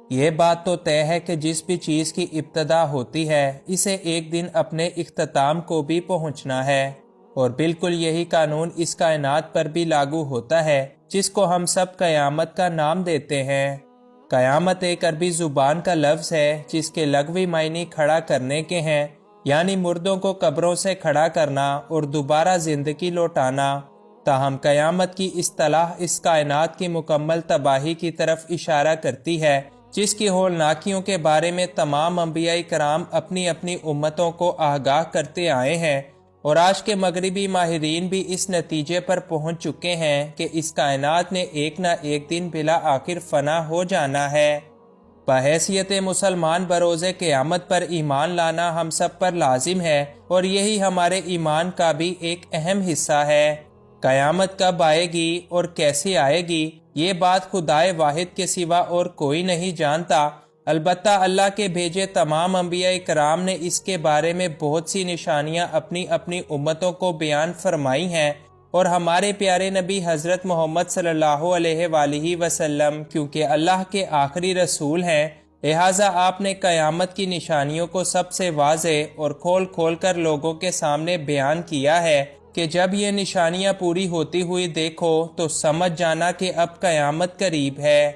یہ بات تو طے ہے کہ جس بھی چیز کی ابتدا ہوتی ہے اسے ایک دن اپنے اختتام کو بھی پہنچنا ہے، اور بالکل یہی قانون اس کائنات پر بھی لاگو ہوتا ہے جس کو ہم سب قیامت کا نام دیتے ہیں۔ قیامت ایک عربی زبان کا لفظ ہے جس کے لغوی معنی کھڑا کرنے کے ہیں، یعنی مردوں کو قبروں سے کھڑا کرنا اور دوبارہ زندگی لوٹانا۔ تاہم قیامت کی اصطلاح اس کائنات کی مکمل تباہی کی طرف اشارہ کرتی ہے جس کی ہولناکیوں کے بارے میں تمام انبیاء کرام اپنی اپنی امتوں کو آگاہ کرتے آئے ہیں، اور آج کے مغربی ماہرین بھی اس نتیجے پر پہنچ چکے ہیں کہ اس کائنات نے ایک نہ ایک دن بلا آخر فنا ہو جانا ہے۔ بحیثیت مسلمان بروز قیامت پر ایمان لانا ہم سب پر لازم ہے، اور یہی ہمارے ایمان کا بھی ایک اہم حصہ ہے۔ قیامت کب آئے گی اور کیسے آئے گی، یہ بات خدائے واحد کے سوا اور کوئی نہیں جانتا، البتہ اللہ کے بھیجے تمام انبیاء کرام نے اس کے بارے میں بہت سی نشانیاں اپنی اپنی امتوں کو بیان فرمائی ہیں، اور ہمارے پیارے نبی حضرت محمد صلی اللہ علیہ وآلہ وسلم کیونکہ اللہ کے آخری رسول ہیں، لہٰذا آپ نے قیامت کی نشانیوں کو سب سے واضح اور کھول کھول کر لوگوں کے سامنے بیان کیا ہے کہ جب یہ نشانیاں پوری ہوتی ہوئی دیکھو تو سمجھ جانا کہ اب قیامت قریب ہے۔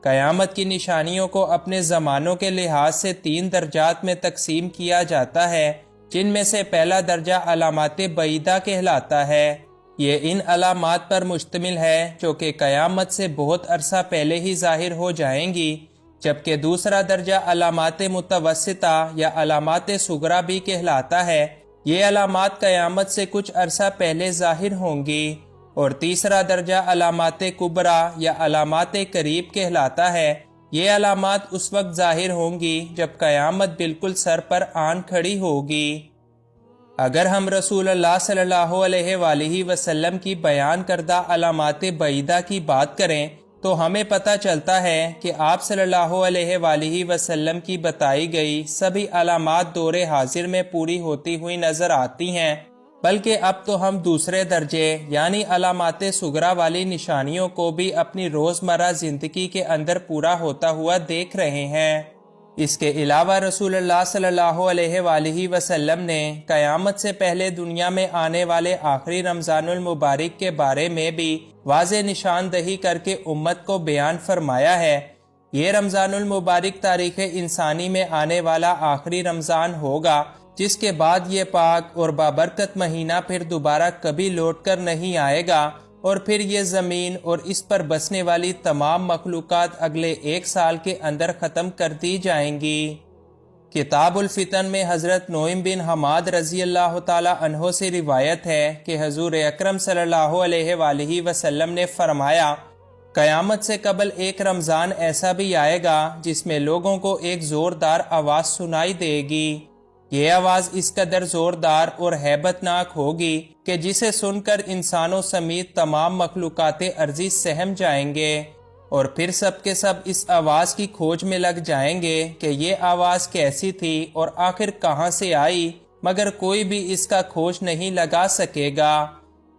قیامت کی نشانیوں کو اپنے زمانوں کے لحاظ سے 3 درجات میں تقسیم کیا جاتا ہے، جن میں سے پہلا درجہ علامات بعیدہ کہلاتا ہے۔ یہ ان علامات پر مشتمل ہے جو کہ قیامت سے بہت عرصہ پہلے ہی ظاہر ہو جائیں گی، جبکہ دوسرا درجہ علامات متوسطہ یا علامات صغریٰ بھی کہلاتا ہے۔ یہ علامات قیامت سے کچھ عرصہ پہلے ظاہر ہوں گی، اور تیسرا درجہ علامات کبریٰ یا علامات قریب کہلاتا ہے۔ یہ علامات اس وقت ظاہر ہوں گی جب قیامت بالکل سر پر آن کھڑی ہوگی۔ اگر ہم رسول اللہ صلی اللہ علیہ وآلہ وسلم کی بیان کردہ علامات بعیدہ کی بات کریں تو ہمیں پتہ چلتا ہے کہ آپ صلی اللہ علیہ وآلہ وسلم کی بتائی گئی سبھی علامات دور حاضر میں پوری ہوتی ہوئی نظر آتی ہیں، بلکہ اب تو ہم دوسرے درجے یعنی علامات صغریٰ والی نشانیوں کو بھی اپنی روزمرہ زندگی کے اندر پورا ہوتا ہوا دیکھ رہے ہیں۔ اس کے علاوہ رسول اللہ صلی اللہ علیہ وآلہ وسلم نے قیامت سے پہلے دنیا میں آنے والے آخری رمضان المبارک کے بارے میں بھی واضح نشاندہی کر کے امت کو بیان فرمایا ہے۔ یہ رمضان المبارک تاریخ انسانی میں آنے والا آخری رمضان ہوگا، جس کے بعد یہ پاک اور بابرکت مہینہ پھر دوبارہ کبھی لوٹ کر نہیں آئے گا، اور پھر یہ زمین اور اس پر بسنے والی تمام مخلوقات اگلے 1 سال کے اندر ختم کر دی جائیں گی۔ کتاب الفتن میں حضرت نعیم بن حماد رضی اللہ تعالی عنہ سے روایت ہے کہ حضور اکرم صلی اللہ علیہ وآلہ وسلم نے فرمایا، قیامت سے قبل ایک رمضان ایسا بھی آئے گا جس میں لوگوں کو ایک زوردار آواز سنائی دے گی۔ یہ آواز اس قدر زوردار اور ہیبت ناک ہوگی کہ جسے سن کر انسانوں سمیت تمام مخلوقات ارضی سہم جائیں گے، اور پھر سب کے سب اس آواز کی کھوج میں لگ جائیں گے کہ یہ آواز کیسی تھی اور آخر کہاں سے آئی، مگر کوئی بھی اس کا کھوج نہیں لگا سکے گا۔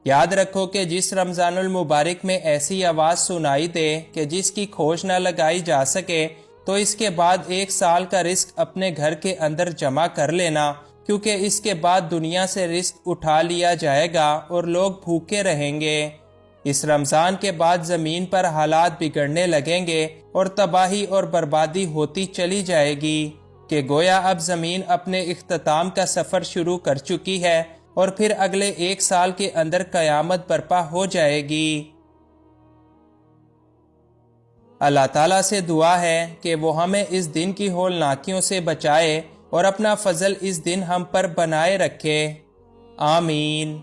یاد رکھو کہ جس رمضان المبارک میں ایسی آواز سنائی دے کہ جس کی کھوج نہ لگائی جا سکے، تو اس کے بعد 1 سال کا رزق اپنے گھر کے اندر جمع کر لینا، کیونکہ اس کے بعد دنیا سے رزق اٹھا لیا جائے گا اور لوگ بھوکے رہیں گے۔ اس رمضان کے بعد زمین پر حالات بگڑنے لگیں گے اور تباہی اور بربادی ہوتی چلی جائے گی کہ گویا اب زمین اپنے اختتام کا سفر شروع کر چکی ہے، اور پھر اگلے 1 سال کے اندر قیامت برپا ہو جائے گی۔ اللہ تعالیٰ سے دعا ہے کہ وہ ہمیں اس دن کی ہولناکیوں سے بچائے اور اپنا فضل اس دن ہم پر بنائے رکھے، آمین۔